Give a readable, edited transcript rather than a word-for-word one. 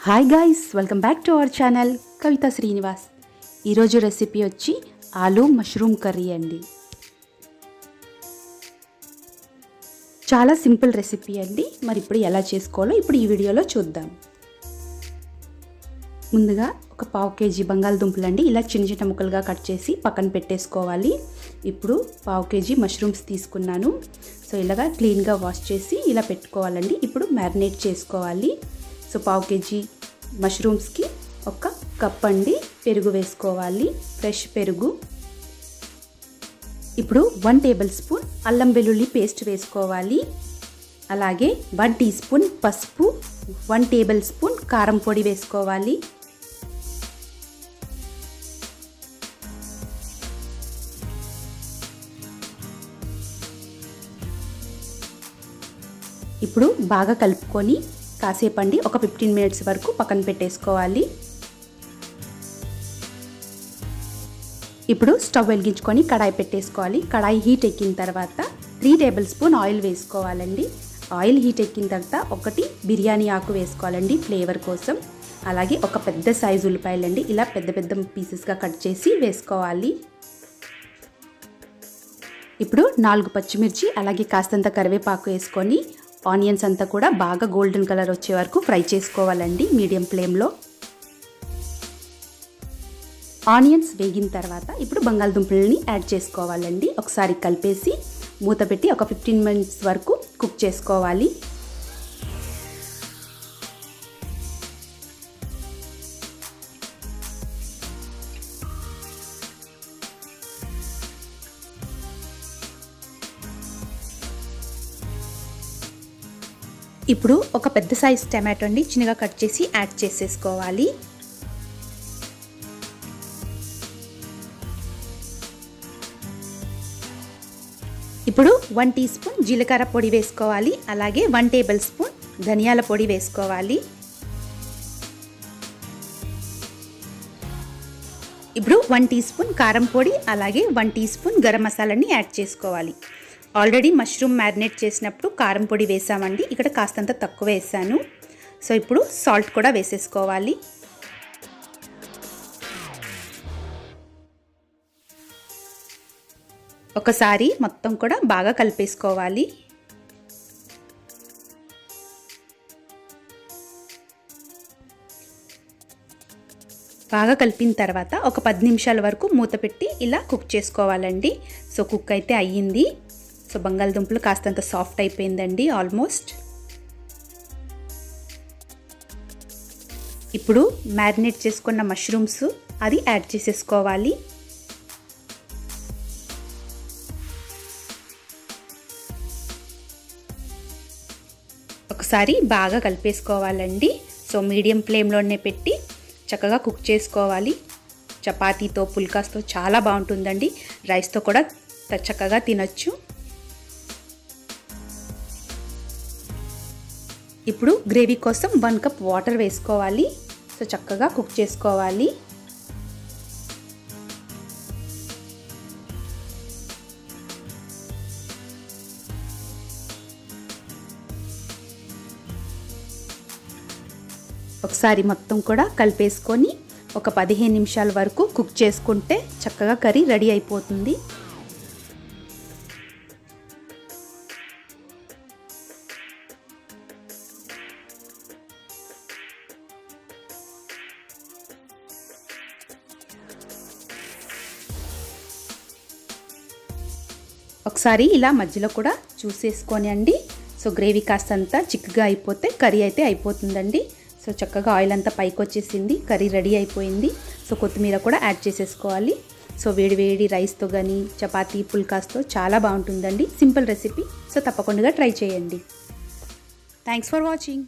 Hi guys, welcome back to our channel Kavitha Srinivas. ఈరోజు recipe వచ్చి aloo mushroom curry అండి. చాలా సింపుల్ రెసిపీ అండి. మరి ఇప్పుడు ఎలా చేసుకోవాలో ఇప్పుడు ఈ వీడియోలో చూద్దాం. ముందుగా ఒక 1/2 kg బంగాళదుంపలు అండి ఇలా చిన్న చిన్న ముక్కలుగా కట్ చేసి పక్కన పెట్టేసుకోవాలి. ఇప్పుడు 1/2 kg మష్రూమ్స్ తీసుకున్నాను. సో ఇలాగా క్లీన్గా వాష్ చేసి ఇలా పెట్టుకోవాలండి. ఇప్పుడు మ్యారినేట్ చేసుకోవాలి. సో 1/2 kg మష్రూమ్స్కి 1 కప్ అండి పెరుగు వేసుకోవాలి, ఫ్రెష్ పెరుగు. ఇప్పుడు 1 టేబుల్ స్పూన్ అల్లం వెల్లుల్లి పేస్ట్ వేసుకోవాలి. అలాగే 1 టీ స్పూన్ పసుపు, 1 టేబుల్ స్పూన్ కారం పొడి వేసుకోవాలి. ఇప్పుడు బాగా కలుపుకొని కాసేపండి ఒక 15 మినిట్స్ వరకు పక్కన పెట్టేసుకోవాలి. ఇప్పుడు స్టవ్ వెలిగించుకొని కడాయి పెట్టేసుకోవాలి. కడాయి హీట్ ఎక్కిన తర్వాత 3 టేబుల్ స్పూన్ ఆయిల్ వేసుకోవాలండి. ఆయిల్ హీట్ ఎక్కిన తర్వాత 1 బిర్యానీ ఆకు వేసుకోవాలండి ఫ్లేవర్ కోసం. అలాగే ఒక పెద్ద సైజు ఉల్లిపాయలండి ఇలా పెద్ద పెద్ద పీసెస్గా కట్ చేసి వేసుకోవాలి. ఇప్పుడు 4 పచ్చిమిర్చి అలాగే కాస్తంత కరివేపాకు వేసుకొని ఆనియన్స్ అంతా కూడా బాగా గోల్డెన్ కలర్ వచ్చే వరకు ఫ్రై చేసుకోవాలండి మీడియం ఫ్లేమ్లో. ఆనియన్స్ వేగిన తర్వాత ఇప్పుడు బంగాళదుంపలని యాడ్ చేసుకోవాలండి. ఒకసారి కలిపేసి మూత పెట్టి ఒక 15 మినిట్స్ వరకు కుక్ చేసుకోవాలి. ఇప్పుడు ఒక పెద్ద సైజ్ టమాటో అండి చిన్నగా కట్ చేసి యాడ్ చేసేసుకోవాలి. ఇప్పుడు 1 టీ స్పూన్ జీలకర్ర పొడి వేసుకోవాలి. అలాగే 1 టేబుల్ స్పూన్ ధనియాల పొడి వేసుకోవాలి. ఇప్పుడు 1 టీ స్పూన్ కారం పొడి అలాగే 1 టీ స్పూన్ గరం మసాలాని యాడ్ చేసుకోవాలి. ఆల్రెడీ మష్రూమ్ మ్యారినేట్ చేసినప్పుడు కారం పొడి వేసామండి, ఇక్కడ కాస్తంత తక్కువ వేసాను. సో ఇప్పుడు సాల్ట్ కూడా వేసేసుకోవాలి. ఒకసారి మొత్తం కూడా బాగా కలిపేసుకోవాలి. బాగా కలిపిన తర్వాత ఒక 10 నిమిషాల వరకు మూత పెట్టి ఇలా కుక్ చేసుకోవాలండి. సో కుక్ అయితే అయ్యింది. సో బంగాళదుంపలు కాస్తంత సాఫ్ట్ అయిపోయిందండి ఆల్మోస్ట్. ఇప్పుడు మ్యారినేట్ చేసుకున్న మష్రూమ్స్ అది యాడ్ చేసేసుకోవాలి. ఒకసారి బాగా కలిపేసుకోవాలండి. సో మీడియం ఫ్లేమ్లోనే పెట్టి చక్కగా కుక్ చేసుకోవాలి. చపాతీతో పుల్కాస్తో చాలా బాగుంటుందండి. రైస్తో కూడా చక్కగా తినొచ్చు. ఇప్పుడు గ్రేవీ కోసం 1 కప్ వాటర్ వేసుకోవాలి. సో చక్కగా కుక్ చేసుకోవాలి. ఒకసారి మొత్తం కూడా కలిపేసుకొని ఒక 15 నిమిషాల వరకు కుక్ చేసుకుంటే చక్కగా కర్రీ రెడీ అయిపోతుంది. ఒకసారి ఇలా మధ్యలో కూడా చూసేసుకొని అండి. సో గ్రేవీ కాస్తంత చిక్కగా అయిపోతే కర్రీ అయితే అయిపోతుందండి. సో చక్కగా ఆయిల్ అంతా పైకి వచ్చేసింది, కర్రీ రెడీ అయిపోయింది. సో కొత్తిమీర కూడా యాడ్ చేసేసుకోవాలి. సో వేడి వేడి రైస్తో కానీ చపాతీ పుల్కాస్తో చాలా బాగుంటుందండి. Simple recipe. సో తప్పకుండా ట్రై చేయండి. Thanks for watching.